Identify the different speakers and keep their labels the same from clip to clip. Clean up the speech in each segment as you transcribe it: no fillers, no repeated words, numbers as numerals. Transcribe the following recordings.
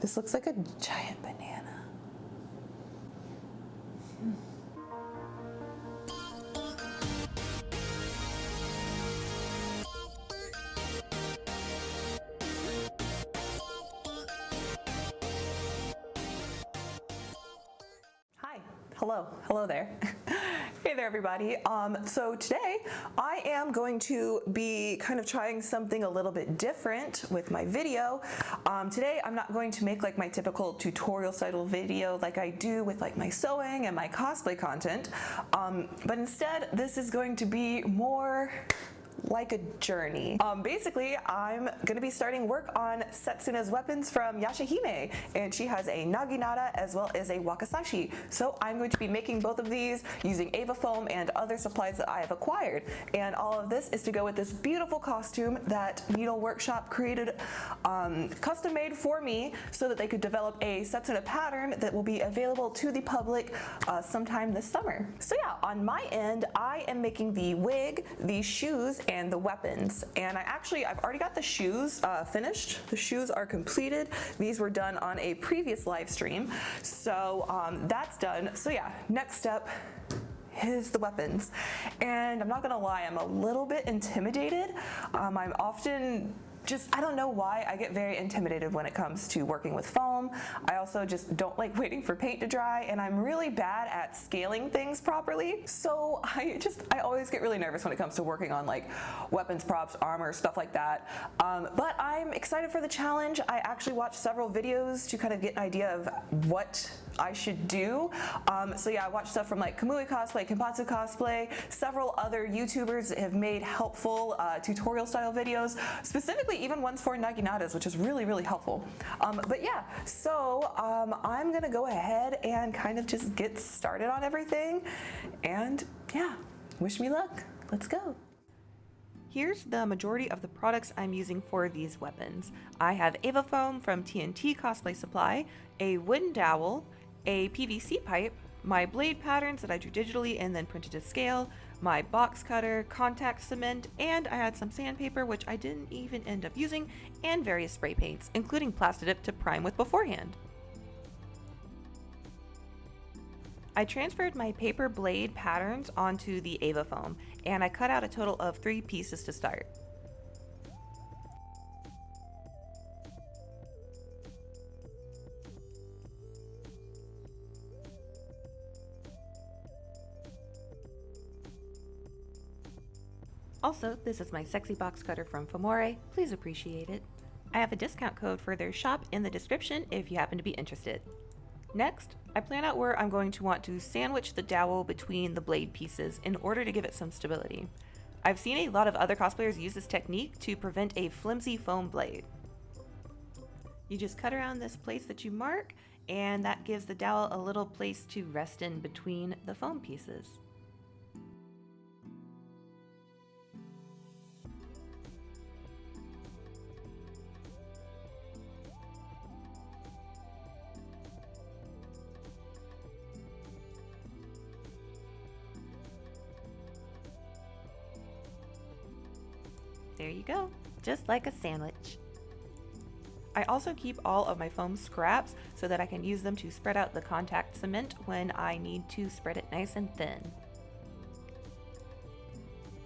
Speaker 1: This looks like a giant banana. Hi, hello there. Hey there everybody. So today I am going to be kind of trying something a little bit different with my video. Today I'm not going to make like my typical tutorial style video like I do with like my sewing and my cosplay content, but instead this is going to be more like a journey. Basically, I'm gonna be starting work on Setsuna's weapons from Yashahime, and she has a Naginata as well as a Wakizashi. So I'm going to be making both of these using EVA foam and other supplies that I have acquired. And all of this is to go with this beautiful costume that Needle Workshop created, custom made for me so that they could develop a Setsuna pattern that will be available to the public sometime this summer. So yeah, on my end, I am making the wig, the shoes, and the weapons. And I've already got the shoes finished. The shoes are completed. These were done on a previous live stream. So that's done. So yeah, next step is the weapons. And I'm not gonna lie, I'm a little bit intimidated. I'm often I don't know why I get very intimidated when it comes to working with foam. I also just don't like waiting for paint to dry, and I'm really bad at scaling things properly. So I always get really nervous when it comes to working on like weapons, props, armor, stuff like that. But I'm excited for the challenge. I actually watched several videos to kind of get an idea of what I should do. So yeah, I watched stuff from like Kamui Cosplay, Kenpatsu Cosplay, several other YouTubers that have made helpful tutorial style videos, specifically even ones for Naginatas, which is really, really helpful. But yeah, so I'm gonna go ahead and kind of just get started on everything. And yeah, wish me luck. Let's go. Here's the majority of the products I'm using for these weapons. I have EVA foam from TNT Cosplay Supply, a wooden dowel, a PVC pipe, my blade patterns that I drew digitally and then printed to scale, my box cutter, contact cement, and I had some sandpaper, which I didn't even end up using, and various spray paints, including Plastidip to prime with beforehand. I transferred my paper blade patterns onto the EVA foam, and I cut out a total of 3 pieces to start. Also, this is my sexy box cutter from Famore. Please appreciate it. I have a discount code for their shop in the description if you happen to be interested. Next, I plan out where I'm going to want to sandwich the dowel between the blade pieces in order to give it some stability. I've seen a lot of other cosplayers use this technique to prevent a flimsy foam blade. You just cut around this place that you mark, and that gives the dowel a little place to rest in between the foam pieces. There you go, just like a sandwich. I also keep all of my foam scraps so that I can use them to spread out the contact cement when I need to spread it nice and thin.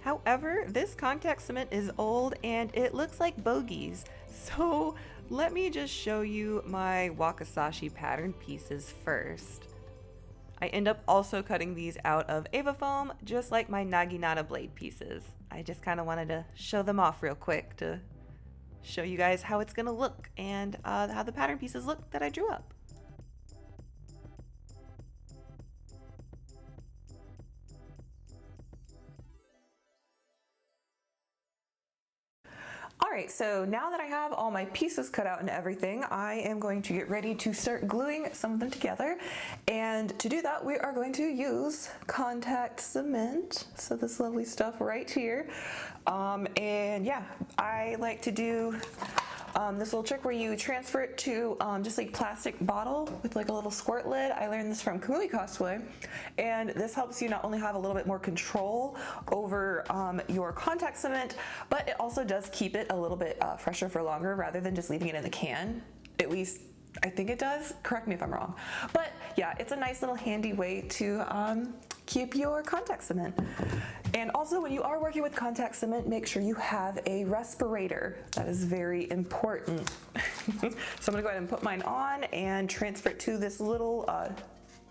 Speaker 1: However, this contact cement is old and it looks like bogeys, so let me just show you my Wakizashi pattern pieces first. I end up also cutting these out of EVA foam, just like my Naginata blade pieces. I just kind of wanted to show them off real quick to show you guys how it's gonna look and how the pattern pieces look that I drew up. Alright, so now that I have all my pieces cut out and everything, I am going to get ready to start gluing some of them together. And to do that, we are going to use contact cement. So this lovely stuff right here. And yeah, I like to do this little trick where you transfer it to just like plastic bottle with like a little squirt lid. I learned this from Kamui Cosplay, and this helps you not only have a little bit more control over your contact cement, but it also does keep it a little bit fresher for longer rather than just leaving it in the can. At least I think it does. Correct me if I'm wrong. But yeah, it's a nice little handy way to keep your contact cement. And also, when you are working with contact cement, make sure you have a respirator. That is very important. So I'm gonna go ahead and put mine on and transfer it to this little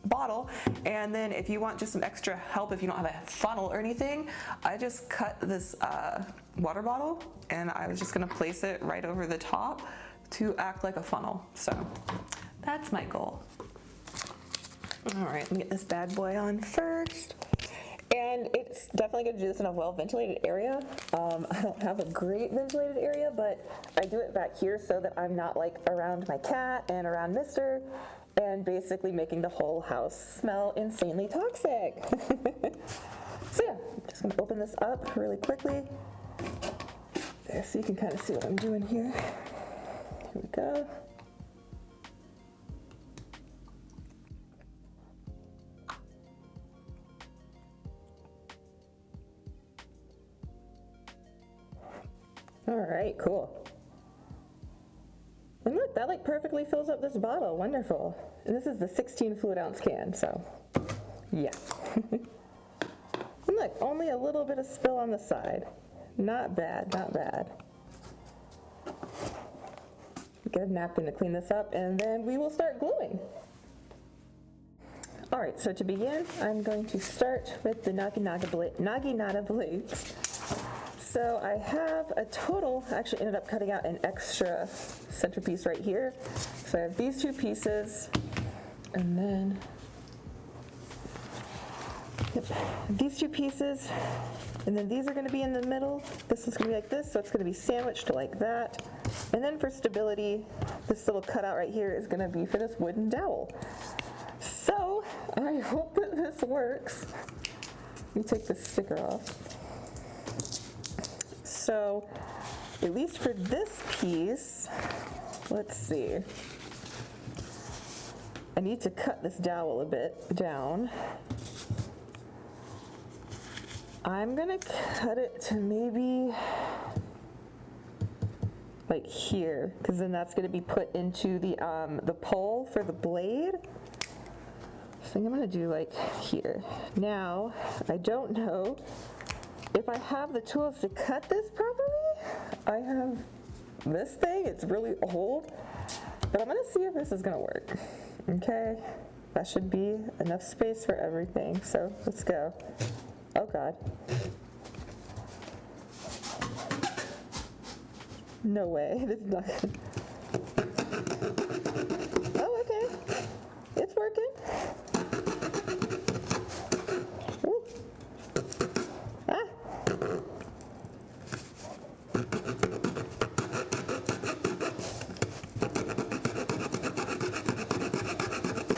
Speaker 1: bottle. And then if you want just some extra help, if you don't have a funnel or anything, I just cut this water bottle and I was just gonna place it right over the top to act like a funnel. So that's my goal. All right, let me get this bad boy on first. And it's definitely gonna do this in a well-ventilated area. I don't have a great ventilated area, but I do it back here so that I'm not like around my cat and around Mister, and basically making the whole house smell insanely toxic. So yeah, I'm just gonna open this up really quickly. There, so you can kind of see what I'm doing here. Here we go. All right, cool. And look, that like perfectly fills up this bottle. Wonderful. And this is the 16 fluid ounce can, so yeah. And look, only a little bit of spill on the side. Not bad, not bad. Get a napkin to clean this up, and then we will start gluing. All right, so to begin, I'm going to start with the Naginata blades. So I have a total, I actually ended up cutting out an extra centerpiece right here. So I have these two pieces, and then, these two pieces, and then these are gonna be in the middle. This is gonna be like this, so it's gonna be sandwiched like that. And then for stability, this little cutout right here is gonna be for this wooden dowel. So I hope that this works. Let me take this sticker off. So, at least for this piece, let's see. I need to cut this dowel a bit down. I'm gonna cut it to maybe like here, because then that's gonna be put into the pole for the blade. So I think I'm gonna do like here. Now, I don't know if I have the tools to cut this properly. I have this thing, it's really old, but I'm gonna see if this is gonna work. Okay, that should be enough space for everything, so let's go. Oh God. No way, this is not gonna. Oh, okay, it's working. Ooh. Ah.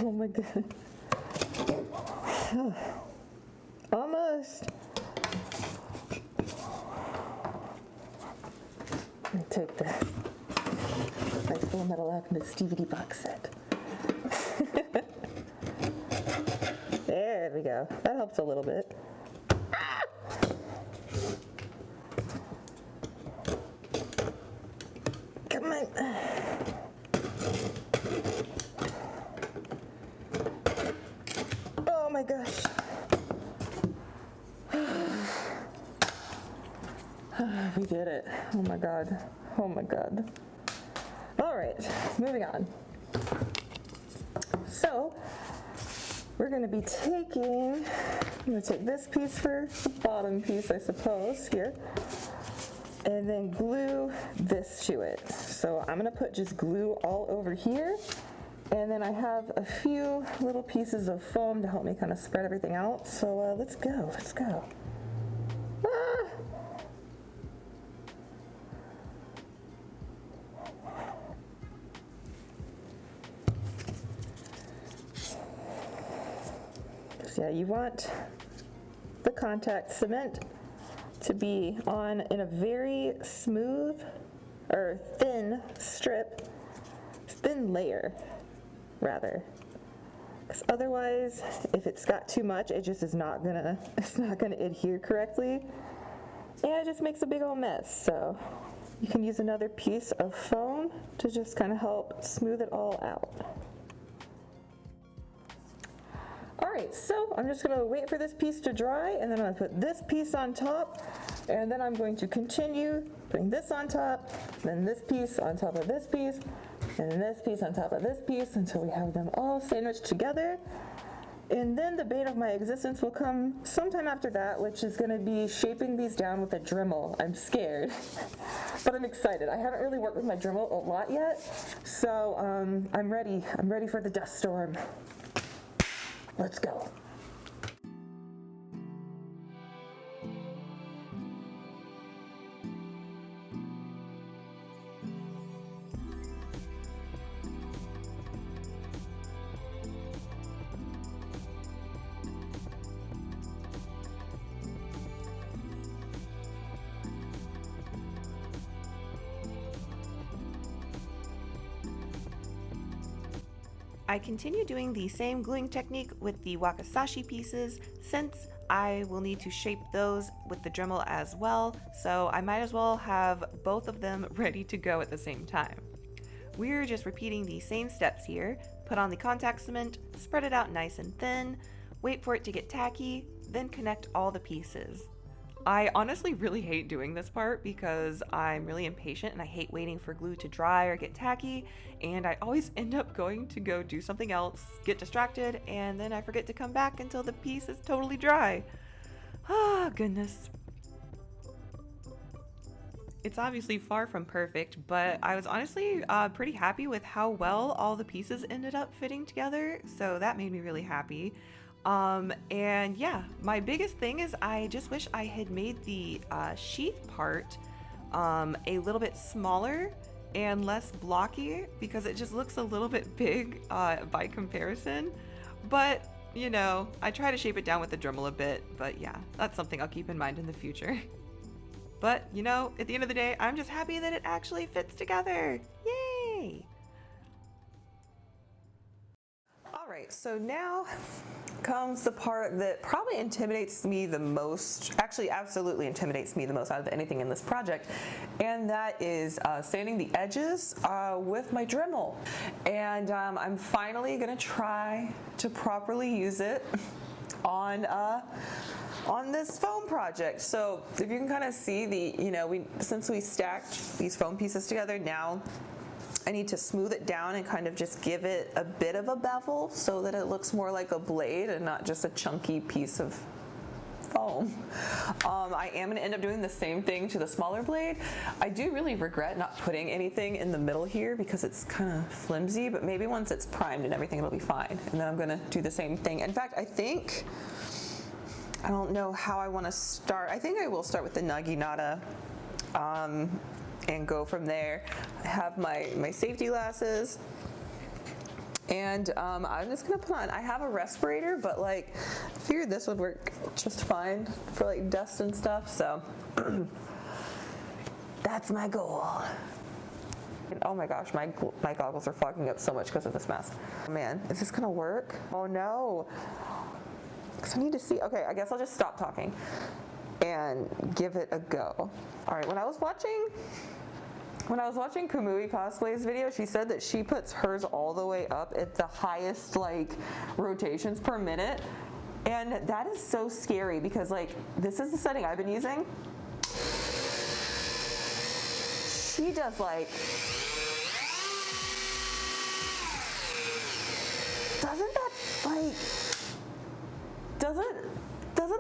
Speaker 1: Oh my God. Almost. Let me take this nice Full Metal Alchemist DVD box set. There we go. That helps a little bit. Ah! Come on. Oh my gosh. We did it. Oh my God. Oh my God. All right, moving on. So, we're gonna be taking, I'm gonna take this piece for the bottom piece, I suppose, here, and then glue this to it. So I'm gonna put just glue all over here, and then I have a few little pieces of foam to help me kind of spread everything out. So let's go, let's go. Ah! Yeah, you want the contact cement to be on in a very smooth or thin strip, thin layer rather, because otherwise if it's got too much it just is not gonna, it's not gonna adhere correctly and it just makes a big old mess. So you can use another piece of foam foam to just kind of help smooth it all out. All right, so I'm just gonna wait for this piece to dry, and then I'm gonna put this piece on top, and then I'm going to continue putting this on top, then this piece on top of this piece, and then this piece on top of this piece until we have them all sandwiched together. And then the bane of my existence will come sometime after that, which is gonna be shaping these down with a Dremel. I'm scared, but I'm excited. I haven't really worked with my Dremel a lot yet, so I'm ready. I'm ready for the dust storm. Let's go.
Speaker 2: I continue doing the same gluing technique with the Wakizashi pieces since I will need to shape those with the Dremel as well, so I might as well have both of them ready to go at the same time. We're just repeating the same steps here. Put on the contact cement, spread it out nice and thin, wait for it to get tacky, then connect all the pieces. I honestly really hate doing this part because I'm really impatient and I hate waiting for glue to dry or get tacky, and I always end up going to go do something else, get distracted, and then I forget to come back until the piece is totally dry. Ah, goodness. It's obviously far from perfect, but I was honestly pretty happy with how well all the pieces ended up fitting together, so that made me really happy. And yeah, my biggest thing is I just wish I had made the sheath part a little bit smaller and less blocky, because it just looks a little bit big by comparison. But, you know, I try to shape it down with the Dremel a bit, but yeah, that's something I'll keep in mind in the future. But, you know, at the end of the day, I'm just happy that it actually fits together. Yay!
Speaker 1: All right, so now comes the part that probably intimidates me the most, actually absolutely intimidates me the most out of anything in this project, and that is sanding the edges with my Dremel. And I'm finally gonna try to properly use it on this foam project. So if you can kind of see the, you know, since we stacked these foam pieces together, now I need to smooth it down and kind of just give it a bit of a bevel so that it looks more like a blade and not just a chunky piece of foam. I am gonna end up doing the same thing to the smaller blade. I do really regret not putting anything in the middle here because it's kind of flimsy, but maybe once it's primed and everything, it'll be fine. And then I'm gonna do the same thing. In fact, I don't know how I wanna start. I think I will start with the Naginata and go from there. I have my safety glasses, and I'm just gonna put on, I have a respirator, but like, I figured this would work just fine for like dust and stuff, so that's my goal. And oh my gosh, my goggles are fogging up so much because of this mess. Oh man, is this gonna work? Oh no, because I need to see. Okay, I guess I'll just stop talking and give it a go. All right, when I was watching Kamui Cosplay's video, she said that she puts hers all the way up at the highest like rotations per minute, and that is so scary because like this is the setting I've been using. She does like, doesn't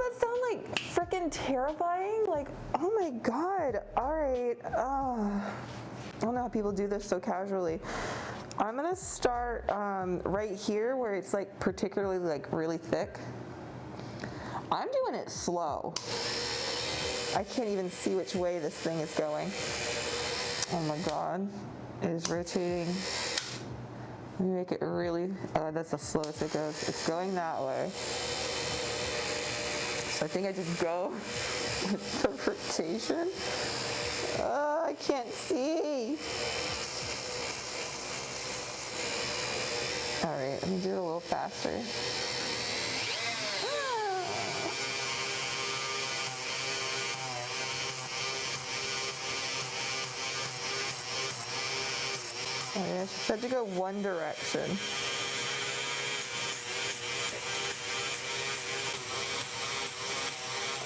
Speaker 1: that sound like freaking terrifying? Like, oh my god. All right. I don't know how people do this so casually. I'm gonna start right here where it's like particularly like really thick. I'm doing it slow. I can't even see which way this thing is going. Oh my god. It is rotating. Let me make it really, that's the slowest it goes. It's going that way. So I think I just go with the rotation. I can't see. All right, let me do it a little faster. she said to go one direction.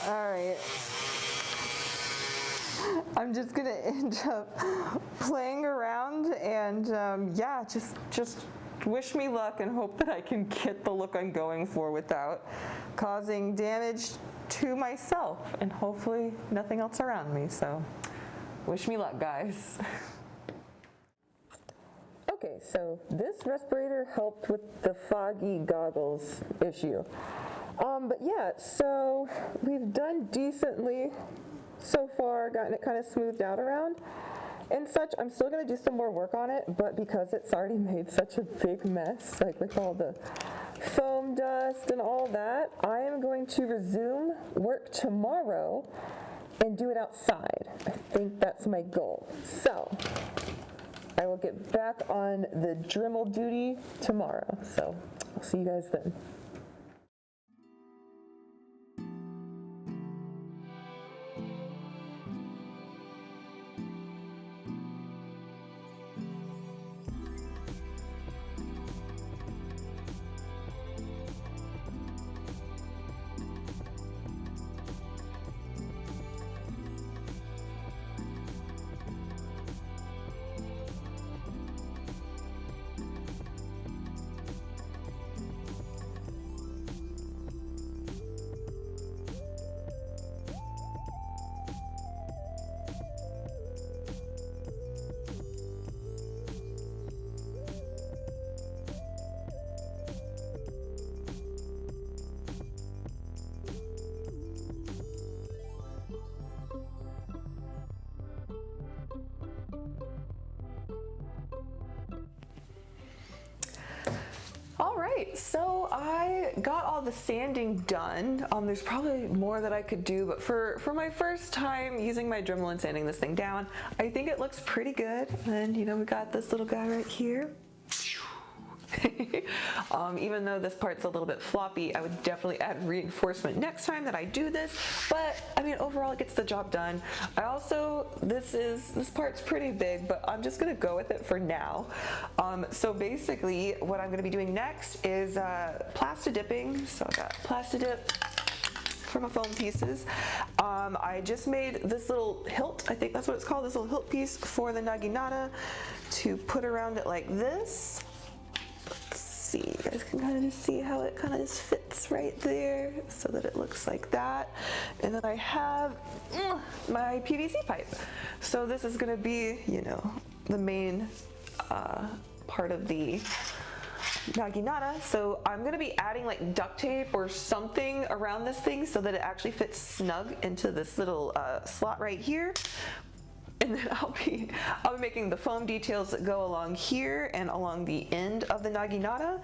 Speaker 1: All right. I'm just gonna end up playing around and yeah, just wish me luck and hope that I can get the look I'm going for without causing damage to myself and hopefully nothing else around me. So wish me luck, guys. Okay, so this respirator helped with the foggy goggles issue. But yeah, so we've done decently so far, gotten it kind of smoothed out around and such. I'm still gonna do some more work on it, but because it's already made such a big mess, like with all the foam dust and all that, I am going to resume work tomorrow and do it outside. I think that's my goal. So I will get back on the Dremel duty tomorrow. So I'll see you guys then. All right, so I got all the sanding done. There's probably more that I could do, but for my first time using my Dremel and sanding this thing down, I think it looks pretty good. And you know, we got this little guy right here. Even though this part's a little bit floppy, I would definitely add reinforcement next time that I do this, but I mean, overall it gets the job done. I also, this part's pretty big, but I'm just gonna go with it for now. So basically what I'm gonna be doing next is plastadipping. So I got plastidip for my foam pieces. I just made this little hilt, I think that's what it's called, this little hilt piece for the Naginata to put around it like this. See, you guys can kind of just see how it kind of just fits right there so that it looks like that. And then I have my PVC pipe. So this is going to be, you know, the main part of the Naginata. So I'm going to be adding like duct tape or something around this thing so that it actually fits snug into this little slot right here. And then I'll be making the foam details that go along here and along the end of the Naginata.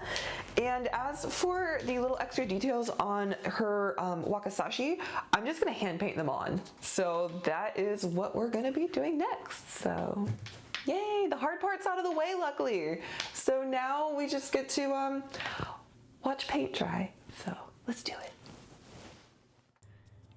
Speaker 1: And as for the little extra details on her Wakizashi, I'm just gonna hand paint them on. So that is what we're gonna be doing next. So yay, the hard part's out of the way, luckily. So now we just get to watch paint dry. So let's do it.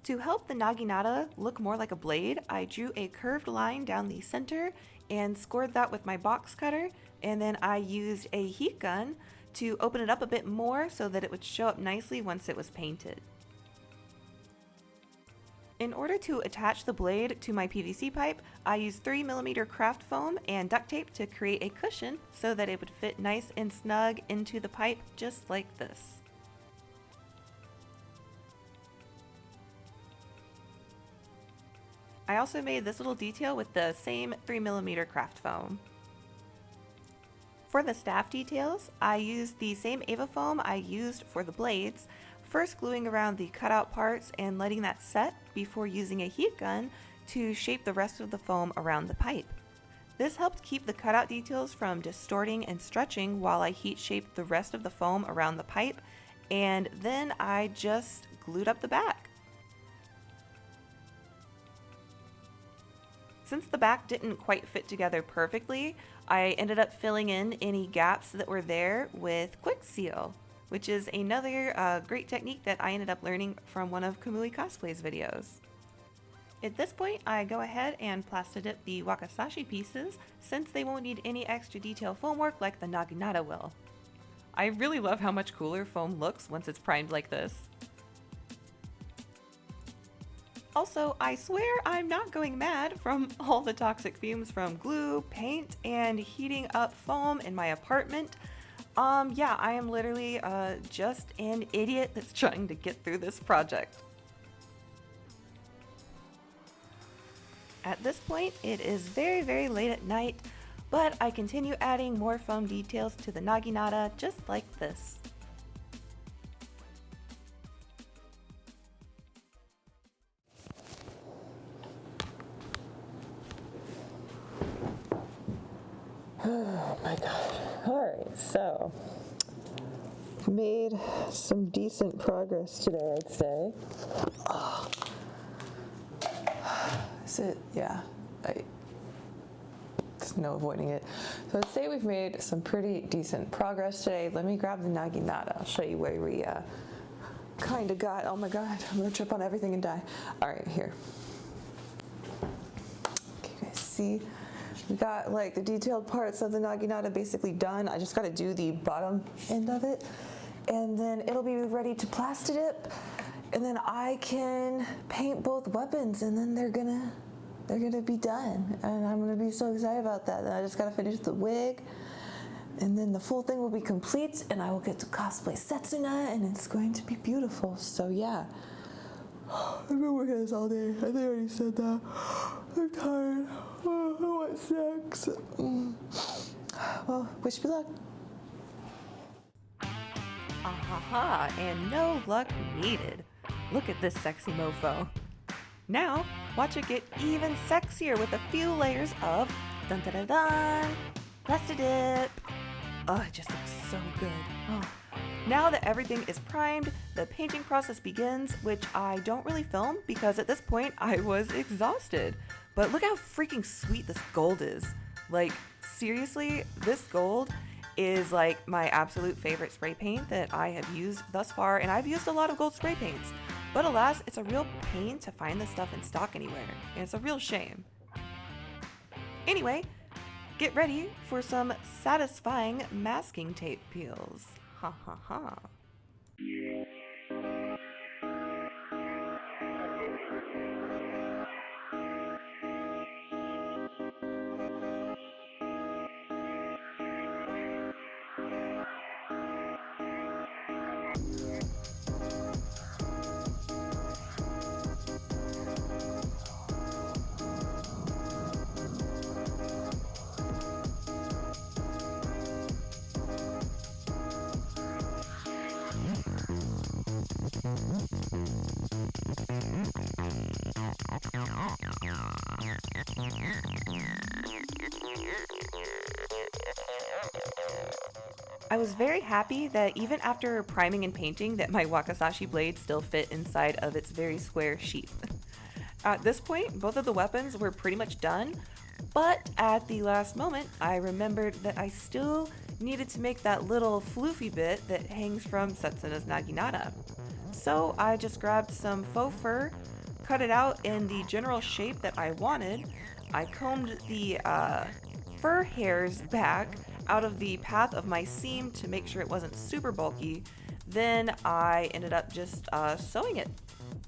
Speaker 2: To help the Naginata look more like a blade, I drew a curved line down the center and scored that with my box cutter, and then I used a heat gun to open it up a bit more so that it would show up nicely once it was painted. In order to attach the blade to my PVC pipe, I used 3mm craft foam and duct tape to create a cushion so that it would fit nice and snug into the pipe just like this. I also made this little detail with the same 3mm craft foam. For the staff details, I used the same EVA foam I used for the blades, first gluing around the cutout parts and letting that set before using a heat gun to shape the rest of the foam around the pipe. This helped keep the cutout details from distorting and stretching while I heat shaped the rest of the foam around the pipe, and then I just glued up the back. Since the back didn't quite fit together perfectly, I ended up filling in any gaps that were there with Quick Seal, which is another great technique that I ended up learning from one of Kamui Cosplay's videos. At this point, I go ahead and plasti dip the Wakizashi pieces since they won't need any extra detail foam work like the Naginata will. I really love how much cooler foam looks once it's primed like this. Also, I swear I'm not going mad from all the toxic fumes from glue, paint, and heating up foam in my apartment. Yeah, I am literally just an idiot that's trying to get through this project. At this point, it is very, very late at night, but I continue adding more foam details to the Naginata just like this.
Speaker 1: Oh my god. Alright, so made some decent progress today, I'd say. Oh. Is it? Yeah. There's no avoiding it. So I'd say we've made some pretty decent progress today. Let me grab the Naginata. I'll show you where we kind of got. Oh my god, I'm gonna trip on everything and die. Alright, here. Can you guys see? We got like the detailed parts of the Naginata basically done. I just got to do the bottom end of it, and then it'll be ready to plasti dip, and then I can paint both weapons, and then they're gonna be done, and I'm gonna be so excited about that. Then I just got to finish the wig, and then the full thing will be complete, and I will get to cosplay Setsuna, and it's going to be beautiful. So yeah. I've been working on this all day. I think I already said that. I'm tired. Oh, I want sex. Well, wish me luck.
Speaker 2: Ahaha, and no luck needed. Look at this sexy mofo. Now, watch it get even sexier with a few layers of dun dun dun dun, plasti dip. Oh, it just looks so good. Oh. Now that everything is primed, the painting process begins, which I don't really film because at this point I was exhausted. But look how freaking sweet this gold is. Like, seriously, this gold is like my absolute favorite spray paint that I have used thus far, and I've used a lot of gold spray paints. But alas, it's a real pain to find this stuff in stock anywhere, and it's a real shame. Anyway, get ready for some satisfying masking tape peels. Ha ha ha. I was very happy that even after priming and painting that my Wakizashi blade still fit inside of its very square sheath. At this point, both of the weapons were pretty much done, but at the last moment, I remembered that I still needed to make that little floofy bit that hangs from Setsuna's Naginata. So I just grabbed some faux fur, cut it out in the general shape that I wanted. I combed the fur hairs back out of the path of my seam to make sure it wasn't super bulky. Then I ended up just sewing it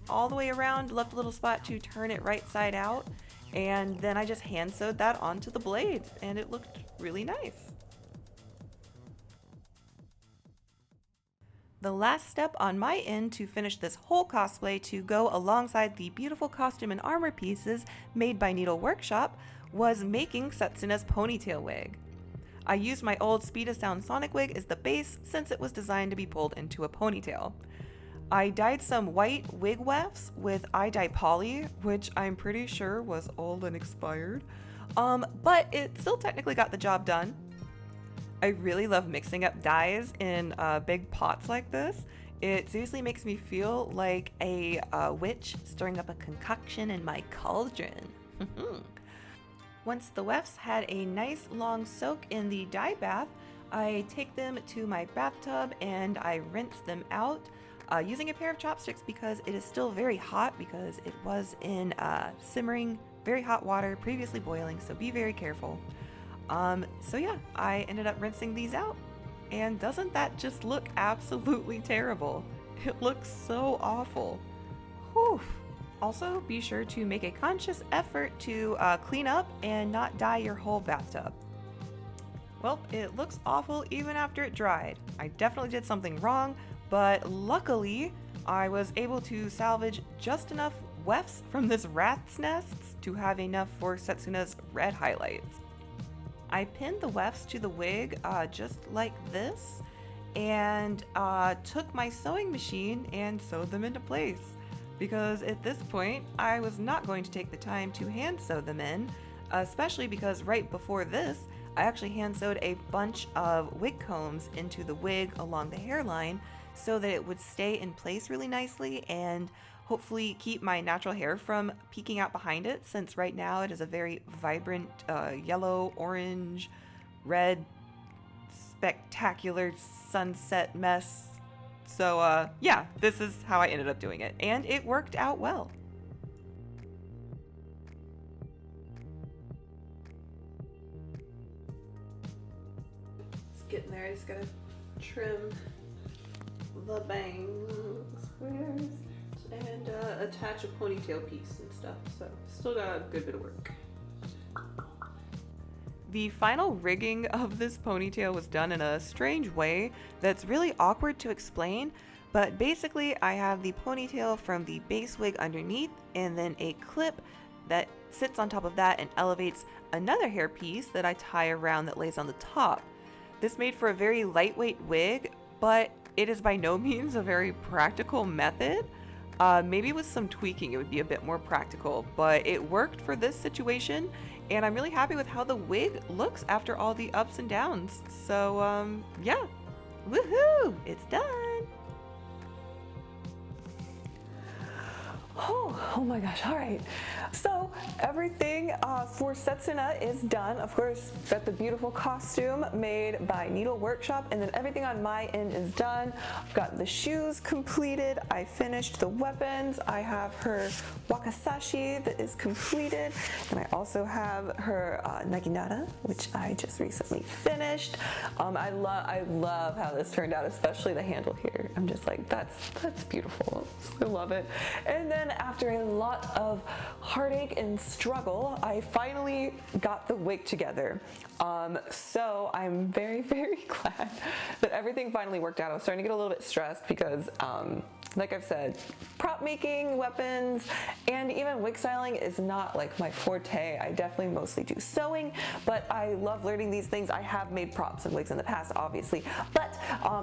Speaker 2: all the way around, left a little spot to turn it right side out, and then I just hand sewed that onto the blade, and it looked really nice. The last step on my end to finish this whole cosplay to go alongside the beautiful costume and armor pieces made by Needle Workshop was making Setsuna's ponytail wig. I used my old Speed of Sound Sonic wig as the base since it was designed to be pulled into a ponytail. I dyed some white wig wefts with iDye Poly, which I'm pretty sure was old and expired, but it still technically got the job done. I really love mixing up dyes in big pots like this. It seriously makes me feel like a witch stirring up a concoction in my cauldron. Once the wefts had a nice long soak in the dye bath, I take them to my bathtub and I rinse them out. using a pair of chopsticks because it is still very hot because it was in simmering, very hot water, previously boiling, so be very careful. So yeah, I ended up rinsing these out, and doesn't that just look absolutely terrible? It looks so awful. Whew. Also, be sure to make a conscious effort to clean up and not dye your whole bathtub. Well, it looks awful even after it dried. I definitely did something wrong, but luckily I was able to salvage just enough wefts from this rat's nests to have enough for Setsuna's red highlights. I pinned the wefts to the wig just like this, and took my sewing machine and sewed them into place. Because at this point, I was not going to take the time to hand sew them in, especially because right before this, I actually hand sewed a bunch of wig combs into the wig along the hairline so that it would stay in place really nicely and hopefully keep my natural hair from peeking out behind it, since right now it is a very vibrant yellow, orange, red, spectacular sunset mess. So yeah, this is how I ended up doing it, and it worked out well.
Speaker 1: It's getting there. I just gotta trim the bangs squares and attach a ponytail piece and stuff, so still got a good bit of work.
Speaker 2: The final rigging of this ponytail was done in a strange way that's really awkward to explain, but basically I have the ponytail from the base wig underneath and then a clip that sits on top of that and elevates another hair piece that I tie around that lays on the top. This made for a very lightweight wig, but it is by no means a very practical method. Maybe with some tweaking it would be a bit more practical, but it worked for this situation, and I'm really happy with how the wig looks after all the ups and downs. So yeah, woohoo, it's done.
Speaker 1: Oh my gosh, all right. So everything for Setsuna is done. Of course, got the beautiful costume made by Needle Workshop, and then everything on my end is done. I've got the shoes completed. I finished the weapons. I have her Wakizashi that is completed, and I also have her Naginata, which I just recently finished. I love how this turned out, especially the handle here. I'm just like, that's beautiful. I love it. And then after a lot of heartache and struggle, I finally got the wig together. So I'm very, very glad that everything finally worked out. I was starting to get a little bit stressed because, like I've said, prop making, weapons, and even wig styling is not like my forte. I definitely mostly do sewing, but I love learning these things. I have made props and wigs in the past, obviously, but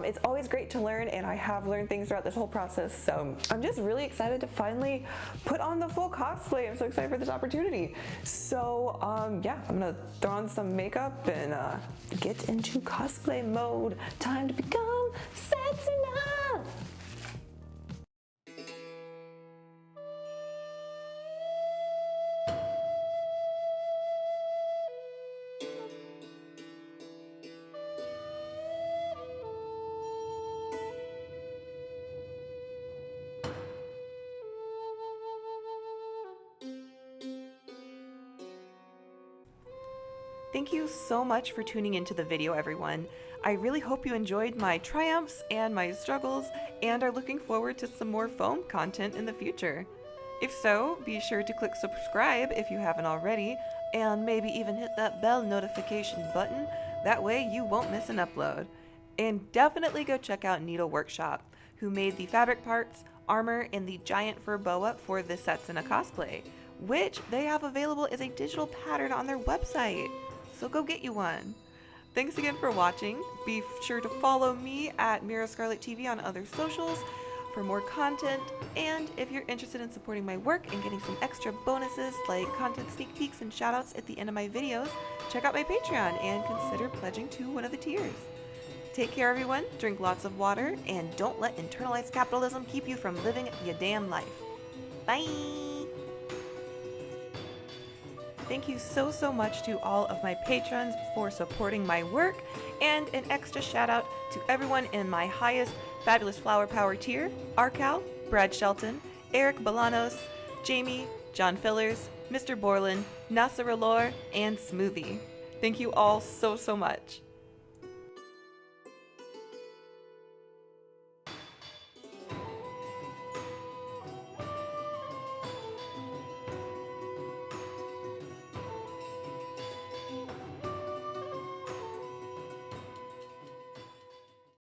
Speaker 1: it's always great to learn, and I have learned things throughout this whole process. So I'm just really excited to finally put on the full cosplay. I'm so excited for this opportunity. So yeah, I'm gonna throw on some makeup and get into cosplay mode. Time to become Setsuna!
Speaker 2: Thank you so much for tuning into the video, everyone. I really hope you enjoyed my triumphs and my struggles and are looking forward to some more foam content in the future. If so, be sure to click subscribe if you haven't already, and maybe even hit that bell notification button. That way you won't miss an upload. And definitely go check out Needle Workshop, who made the fabric parts, armor, and the giant fur boa for the Setsuna cosplay, which they have available as a digital pattern on their website. So go get you one. Thanks again for watching. Be sure to follow me at Mira Scarlet TV on other socials for more content. And if you're interested in supporting my work and getting some extra bonuses like content sneak peeks and shoutouts at the end of my videos, check out my Patreon and consider pledging to one of the tiers. Take care, everyone. Drink lots of water, and don't let internalized capitalism keep you from living your damn life. Bye! thank you so much to all of my patrons for supporting my work, and an extra shout out to everyone in my highest Fabulous Flower Power tier: Arcal, Brad Shelton, Eric Bolanos, Jamie, John Fillers, Mr. Borland, Nasser Allure, and Smoothie. Thank you all so much.